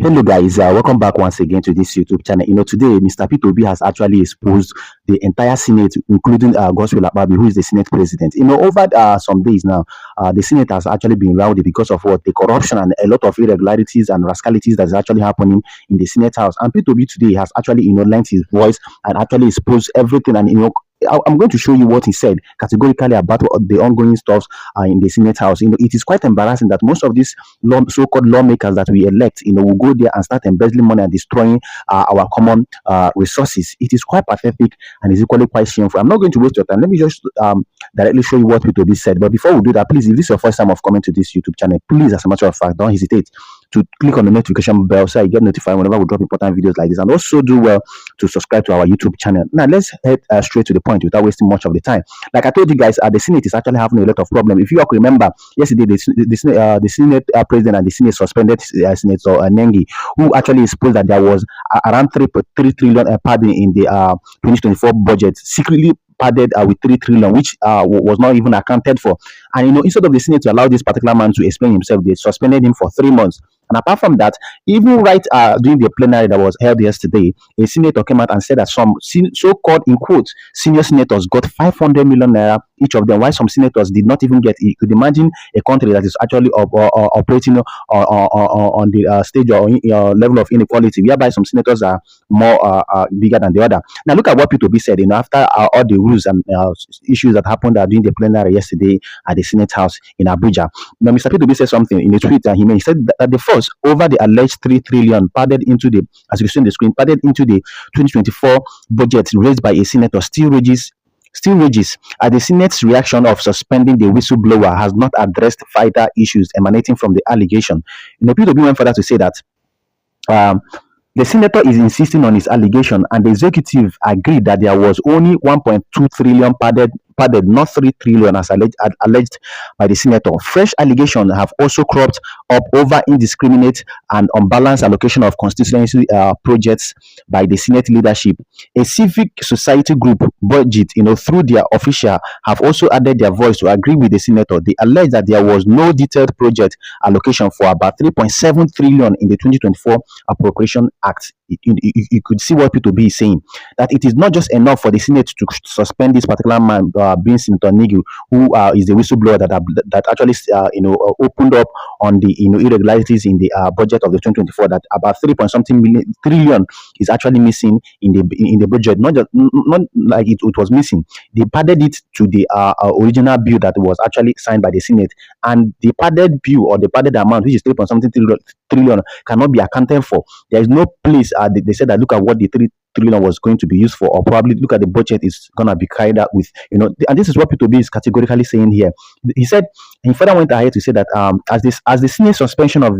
Hello guys, welcome back once again to this YouTube channel. Today Mr. P2B has actually exposed the entire Senate, including Gospel Akpabio, who is the Senate president. Over some days now, the Senate has actually been rowdy because of what the corruption and a lot of irregularities and rascalities that is actually happening in the Senate House. And P2B today has actually, lent his voice and actually exposed everything. And I'm going to show you what he said categorically about the ongoing stuff in the Senate House. It is quite embarrassing that most of these so-called lawmakers that we elect, will go there and start embezzling money and destroying our common resources. It is quite pathetic and is equally quite shameful. I'm not going to waste your time. Let me just directly show you what P2B said. But before we do that, please, if this is your first time of coming to this YouTube channel, please, as a matter of fact, don't hesitate to click on the notification bell so you get notified whenever we drop important videos like this, and also do well to subscribe to our YouTube channel. Now let's head straight to the point without wasting much of the time. Like I told you guys, the Senate is actually having a lot of problems. If you all remember, yesterday the Senate president and the Senate suspended Senator Nengi, who actually exposed that there was around 3 trillion pardon in the 2024 budget, secretly padded with 3 trillion, which was not even accounted for. And instead of the Senate to allow this particular man to explain himself, they suspended him for 3 months. And apart from that, even right during the plenary that was held yesterday, a senator came out and said that some so-called, in quotes, senior senators got 500 million naira each of them, while some senators did not even get it. You could imagine a country that is actually operating on the stage or level of inequality, whereby some senators are more bigger than the other. Now, look at what P2B said, after all the rules and issues that happened during the plenary yesterday at the Senate House in Abuja. Now, Mr. P2B said something in a tweet that he said that the first over the alleged 3 trillion padded into the, as you see on the screen, padded into the 2024 budget raised by a senator still rages as the Senate's reaction of suspending the whistleblower has not addressed vital issues emanating from the allegation. P2B went further to say that the senator is insisting on his allegation, and the executive agreed that there was only 1.2 trillion padded, not 3 trillion as alleged by the senator. Fresh allegations have also cropped up over indiscriminate and unbalanced allocation of constituency projects by the Senate leadership. A civic society group, Budget, through their official, have also added their voice to agree with the senator. They allege that there was no detailed project allocation for about 3.7 trillion in the 2024 Appropriation Act. You could see what P2B is saying, that it is not just enough for the Senate to suspend this particular man, being Senator Nigi, who is the whistleblower that actually opened up on the irregularities in the budget of the 2024, that about 3 point something trillion is actually missing in the budget. Not like it was missing. They padded it to the original bill that was actually signed by the Senate, and the padded bill or the padded amount, which is 3 point something trillion, cannot be accounted for. There is no place. They said that look at what the 3 trillion was going to be used for, or probably look at the budget is going to be carried out with, and this is what P2B is categorically saying here. He said, he further went ahead to say that as the Senate suspension of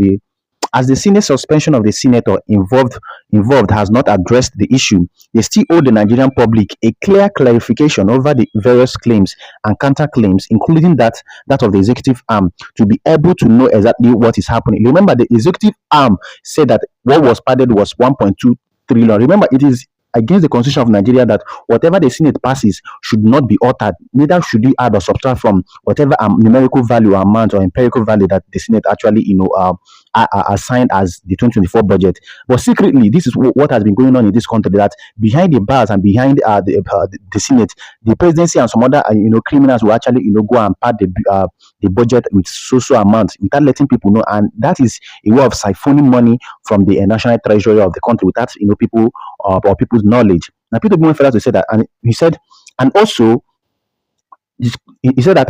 the senator involved has not addressed the issue, they still owe the Nigerian public a clear clarification over the various claims and counterclaims, including that of the executive arm, to be able to know exactly what is happening. Remember, the executive arm said that what was padded was 1.2 trillion. Remember, it is against the Constitution of Nigeria that whatever the Senate passes should not be altered. Neither should you add or subtract from whatever numerical value, amount, or empirical value that the Senate actually assigned as the 2024 budget. But secretly, this is what has been going on in this country, that behind the bars and behind the Senate, the presidency and some other criminals will actually go and pad the budget with so amounts without letting people know, and that is a way of siphoning money from the national treasury of the country without people or people's knowledge. Now, people going further to say that, and he said, and also he said that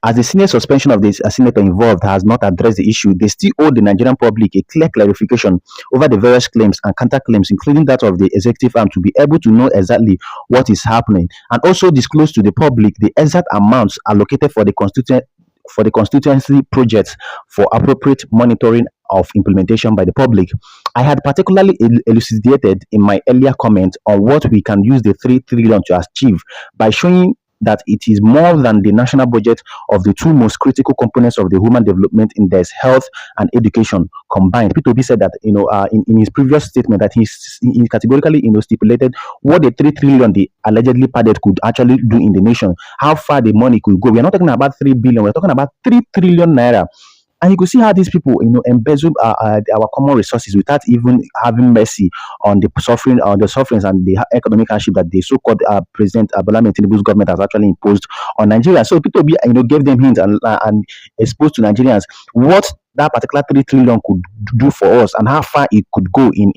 as the Senate suspension of this senator involved has not addressed the issue, they still owe the Nigerian public a clear clarification over the various claims and counterclaims, including that of the executive arm, to be able to know exactly what is happening, and also disclose to the public the exact amounts allocated for the constituency projects for appropriate monitoring of implementation by the public. I had particularly elucidated in my earlier comment on what we can use the 3 trillion to achieve by showing that it is more than the national budget of the two most critical components of the human development index, health and education combined. P2B said that in his previous statement that he categorically stipulated what the 3 trillion the allegedly padded could actually do in the nation, how far the money could go. We are not talking about 3 billion, we're talking about 3 trillion naira. And you could see how these people, embezzle our common resources without even having mercy on the sufferings and the economic hardship that the so-called President Bola Ahmed Tinubu's government has actually imposed on Nigeria. So people, gave them hints and exposed to Nigerians what that particular 3 trillion could do for us and how far it could go in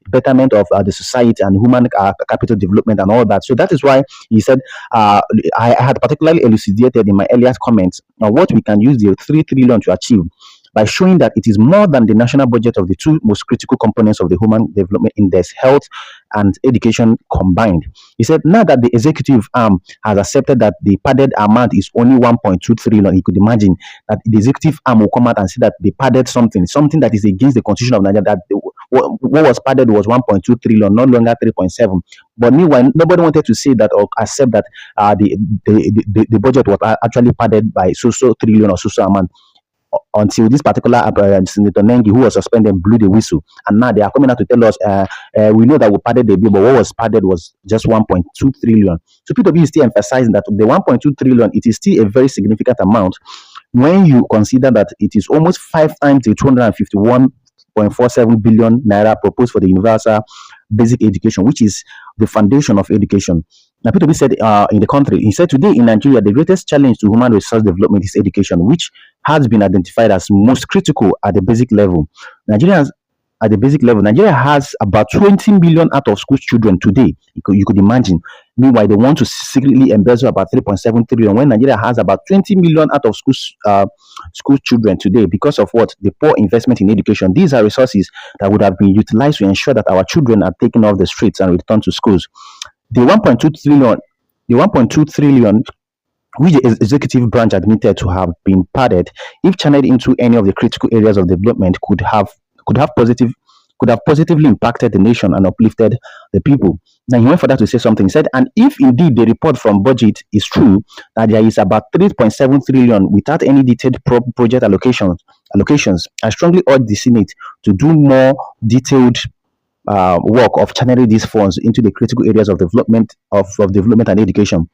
betterment of the society and human capital development and all that. So that is why he said, I had particularly elucidated in my earlier comments on what we can use the 3 trillion to achieve by showing that it is more than the national budget of the two most critical components of the Human Development Index, health and education combined. He said, now that the executive arm has accepted that the padded amount is only 1.2 trillion, you could imagine that the executive arm will come out and say that they padded something that is against the constitution of Nigeria, that what was padded was 1.2 trillion, no longer 3.7. But meanwhile, nobody wanted to say that or accept that the budget was actually padded by so trillion or so amount until this particular Senator Nengi, who was suspended, blew the whistle. And now they are coming out to tell us, we know that we padded the bill, but what was padded was just 1.2 trillion. So PWB is still emphasizing that the 1.2 trillion, it is still a very significant amount when you consider that it is almost 5 times the 251.47 billion naira proposed for the universal basic education, which is the foundation of education. Now, Peter said in the country, he said today in Nigeria, the greatest challenge to human resource development is education, which has been identified as most critical at the basic level. Nigerians at the basic level, Nigeria has about 20 million out of school children today. You could imagine. Meanwhile, they want to secretly embezzle about 3.7 trillion when Nigeria has about 20 million out of school children today because of what? The poor investment in education. These are resources that would have been utilized to ensure that our children are taken off the streets and returned to schools. The 1.2 trillion, the 1.2 trillion which the executive branch admitted to have been padded, if channeled into any of the critical areas of development, could have positively impacted the nation and uplifted the people. Then he went further to say something. He said, and if indeed the report from budget is true that there is about 3.7 trillion without any detailed project allocations, I strongly urge the Senate to do more detailed work of channeling these funds into the critical areas of development and education,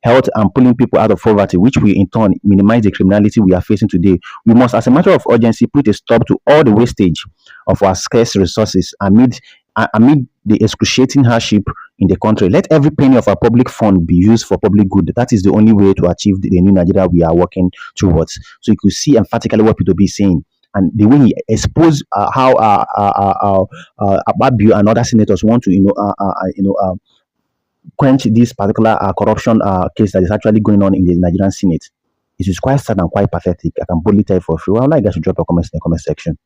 health, and pulling people out of poverty, which will in turn minimize the criminality we are facing today. We must, as a matter of urgency, put a stop to all the wastage of our scarce resources amid the excruciating hardship in the country. Let every penny of our public fund be used for public good. That is the only way to achieve the new Nigeria we are working towards. So you could see emphatically what people be saying. And the way he exposed how Akpabio and other senators want to, quench this particular corruption case that is actually going on in the Nigerian Senate. It is quite sad and quite pathetic. I can boldly tell you for free. Well, I would like you guys to drop your comments in the comment section.